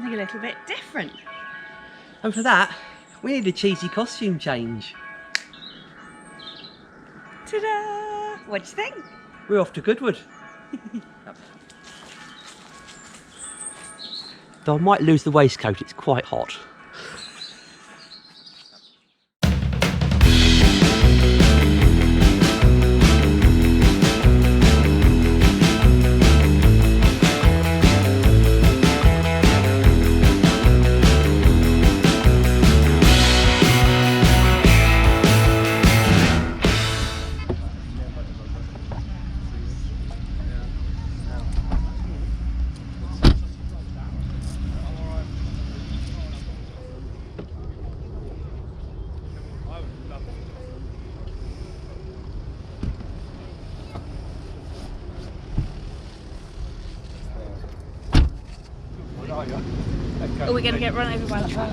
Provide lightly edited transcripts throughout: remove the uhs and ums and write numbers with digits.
something a little bit different. And for that, we need a cheesy costume change. Ta-da! What do you think? We're off to Goodwood. Though I might lose the waistcoat, it's quite hot. Are we going to get run over by that water?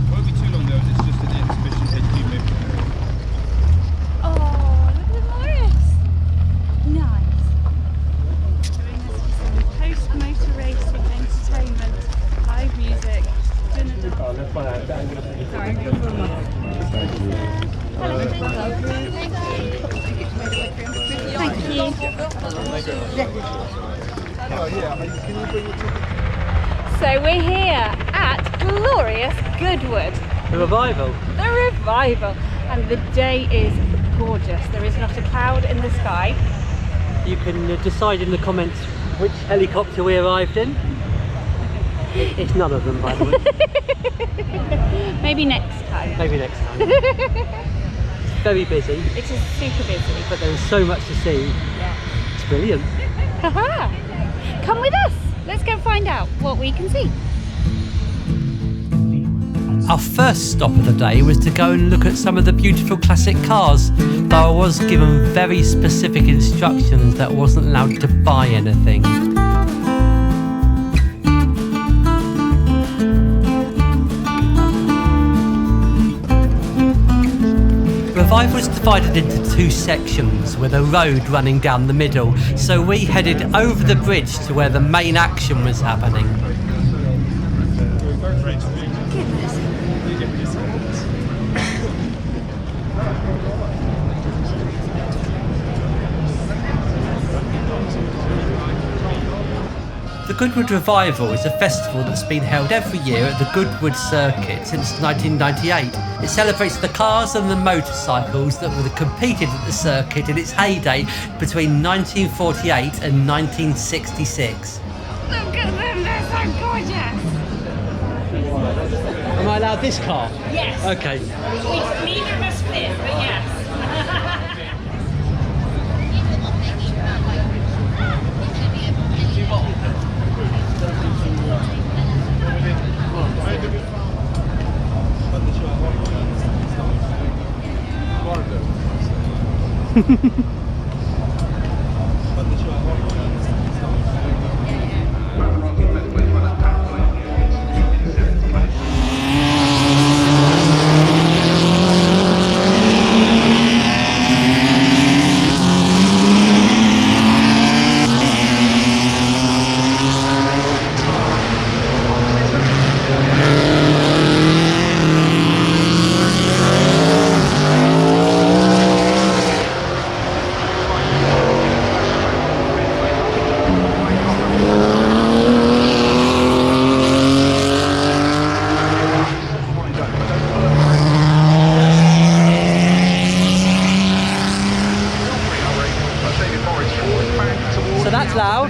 Won't be too long though, it's just an exhibition HQ maybe. Oh, look at Morris! Nice. Doing this for some post-motor racing entertainment, live music. Sorry, I'm going for a moment. Hello. Thank you. So we're here at glorious Goodwood. The Revival. The Revival. And the day is gorgeous. There is not a cloud in the sky. You can decide in the comments which helicopter we arrived in. It's none of them, by the way. Maybe next time. Maybe next time. It's very busy. It is super busy. But there's so much to see. Yeah. It's brilliant. Haha! Come with us. Let's go find out what we can see. Our first stop of the day was to go and look at some of the beautiful classic cars, though I was given very specific instructions that I wasn't allowed to buy anything. Revival is divided into two sections with a road running down the middle, so we headed over the bridge to where the main action was happening. The Goodwood Revival is a festival that's been held every year at the Goodwood Circuit since 1998. It celebrates the cars and the motorcycles that were competed at the circuit in its heyday between 1948 and 1966. Look at them, they're so gorgeous! Am I allowed this car? Yes. Okay. Neither of us fit, but yes. So that's loud.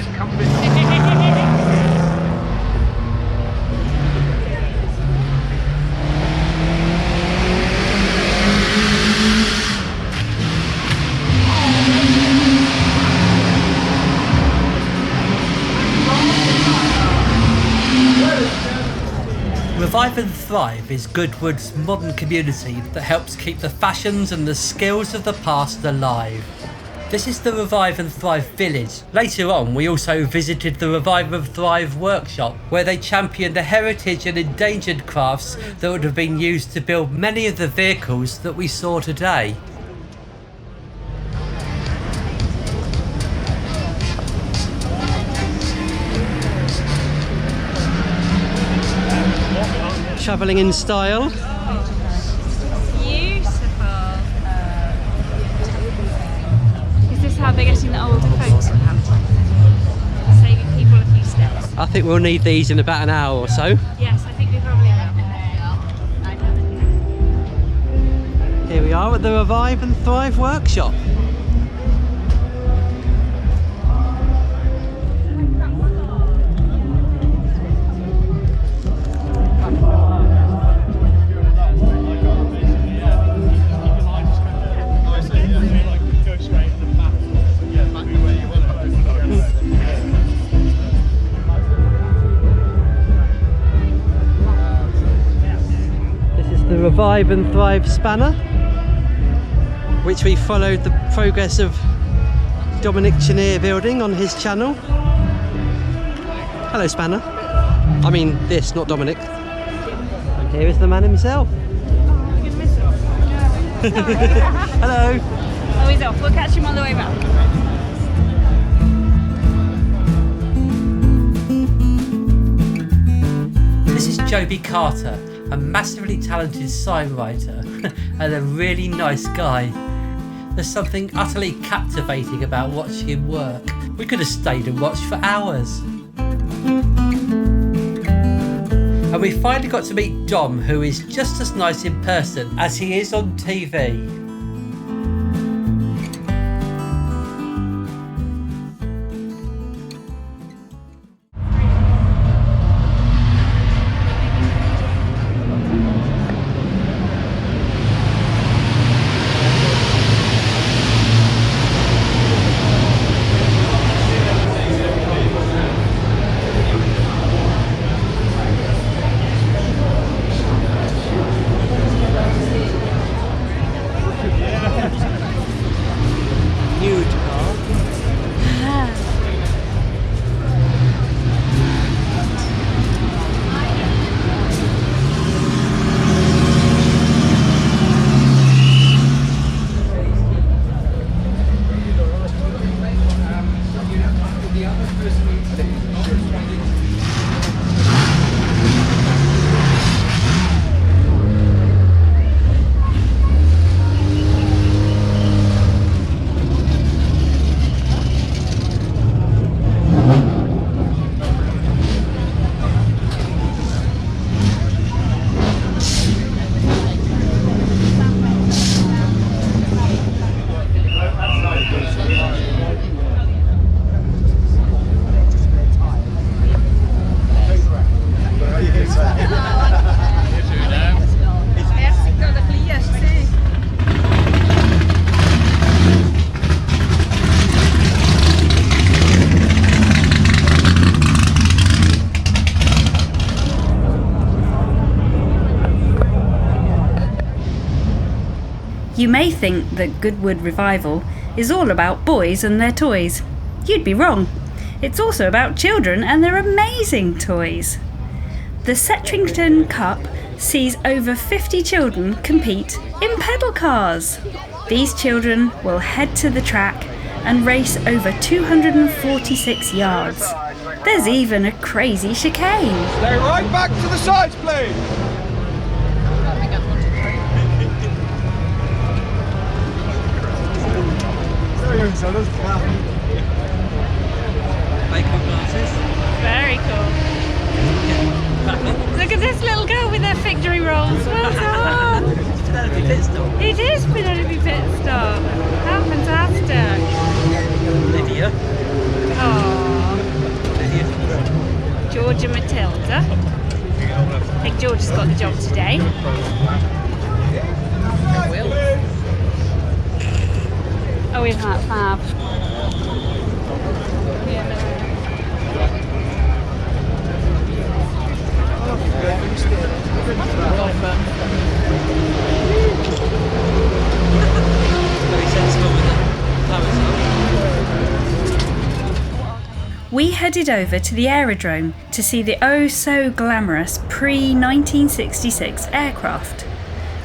Revive and Thrive is Goodwood's modern community that helps keep the fashions and the skills of the past alive. This is the Revive and Thrive village. Later on, we also visited the Revive and Thrive workshop, where they championed the heritage and endangered crafts that would have been used to build many of the vehicles that we saw today. travelling in style. Beautiful. Is this how they're getting the older folks now? Saving people a few steps. I think we'll need these in about an hour or so. Yes, I think we probably will. Here we are at the Revive and Thrive workshop. The Revive and Thrive spanner, which we followed the progress of Dominic Chinea building on his channel. Hello spanner. I mean this, not Dominic. And here is the man himself. Hello. Oh, he's off. We'll catch him on the way back. This is Joby Carter, a massively talented signwriter and a really nice guy. There's something utterly captivating about watching him work. We could have stayed and watched for hours. And we finally got to meet Dom, who is just as nice in person as he is on TV. You may think that Goodwood Revival is all about boys and their toys. You'd be wrong. It's also about children and their amazing toys. The Setchington Cup sees over 50 children compete in pedal cars. These children will head to the track and race over 246 yards. There's even a crazy chicane. Stay right back to the sides, please. Very cool. Look at this little girl with her victory rolls. Well done. It is Penelope Pitstop. How fantastic. Lydia. Oh. George and Matilda. I think George has got the job today. Oh, isn't that fab? We headed over to the aerodrome to see the oh so glamorous pre-1966 aircraft.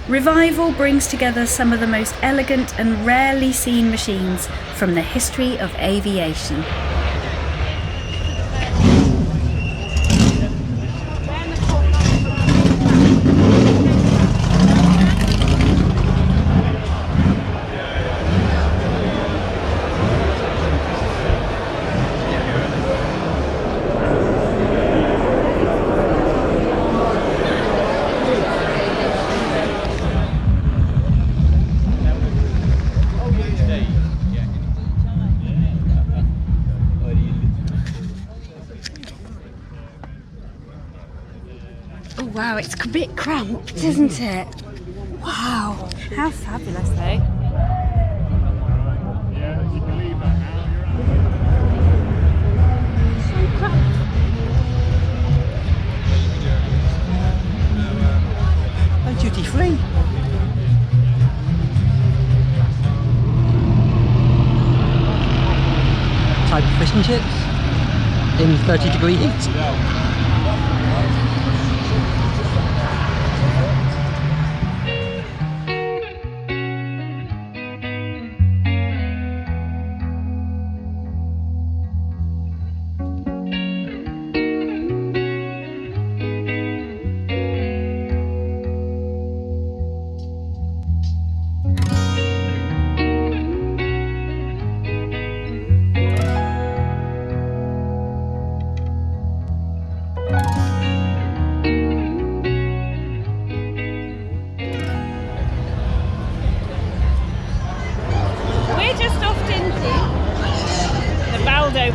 Revival brings together some of the most elegant and rarely seen machines from the history of aviation. Wow, it's a bit cramped, isn't it? Wow, how fabulous though. So cramped. And duty free. Type of fish and chips in 30-degree heat.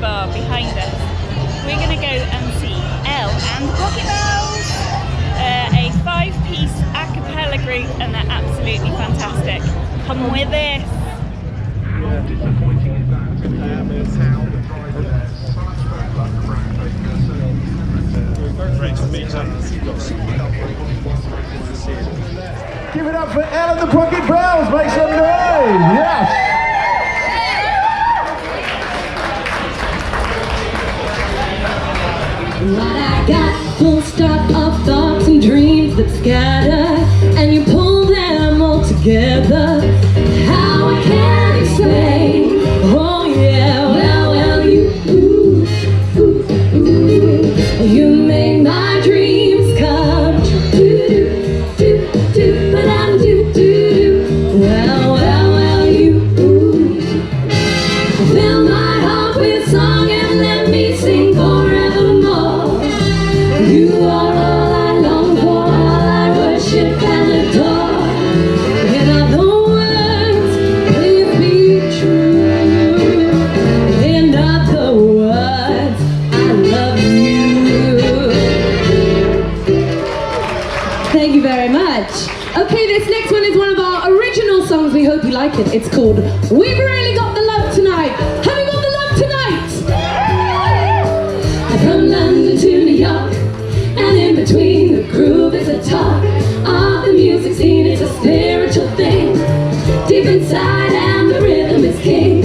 Bar behind us. We're going to go and see Elle and the Pocket Bells, a 5-piece a cappella group, and they're absolutely fantastic. Come with us. Give it up for Elle and the Pocket Bells. Make some noise. Yes. What I got, full stop of thoughts and dreams that scatter, and you pull them all together. How I can't explain. Oh yeah, well, you make my dreams come true. But I'm well, you fill my heart with song and let me sing forevermore. You are all I long for, all I worship and adore. In other words, please be true. In other words, I love you. Thank you very much. Okay, this next one is one of our original songs. We hope you like it. It's called We've Really Got the Love Tonight. Have we got the love tonight? From London to New York, and in between the groove is a talk of the music scene. It's a spiritual thing deep inside, and the rhythm is king.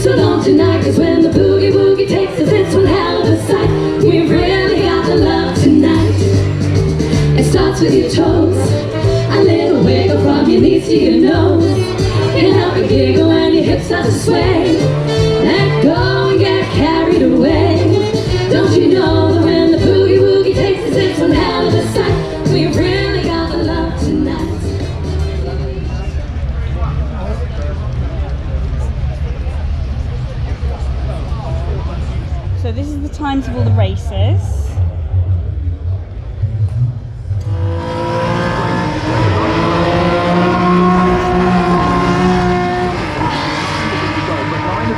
So long tonight, cause when the boogie woogie takes us, it's one hell of a sight. We've really got the love tonight. It starts with your toes, a little wiggle from your knees to your nose. Can't help but giggle when your hips start to sway. Let go and get carried away. Don't you know that when the boogie woogie takes us, it's one hell of a sight. We've really got the love tonight. So this is the times of all the races.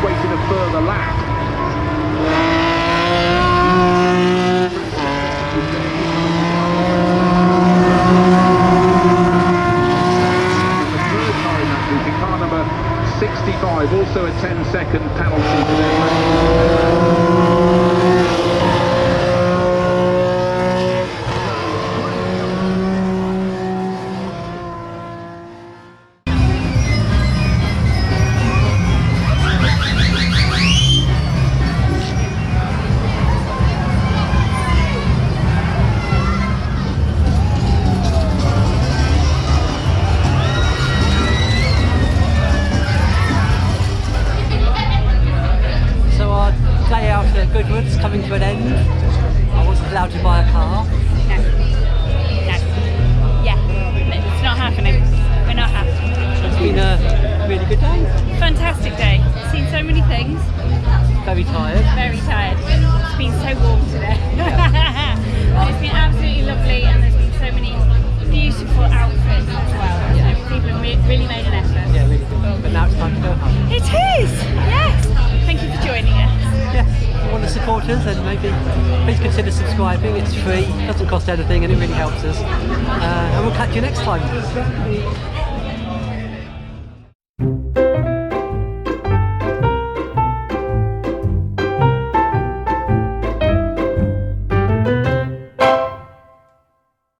Waiting a further lap. Car number 65, also a 10-second penalty for them. Goodwood's coming to an end. I wasn't allowed to buy a car. No. Yeah. It's not happening. We're not happy. So it's been a really good day. Fantastic day. Seen so many things. Very tired. Very tired. It's been so warm today. But it's been absolutely lovely, and there's been so many beautiful outfits as well. Yeah. So people have really made an effort. Yeah, really good. But now it's time to go home. It is! Yes! Thank you for joining us. Yeah. If you want to support supporters, then maybe please consider subscribing. It's free, doesn't cost anything, and it really helps us. And we'll catch you next time.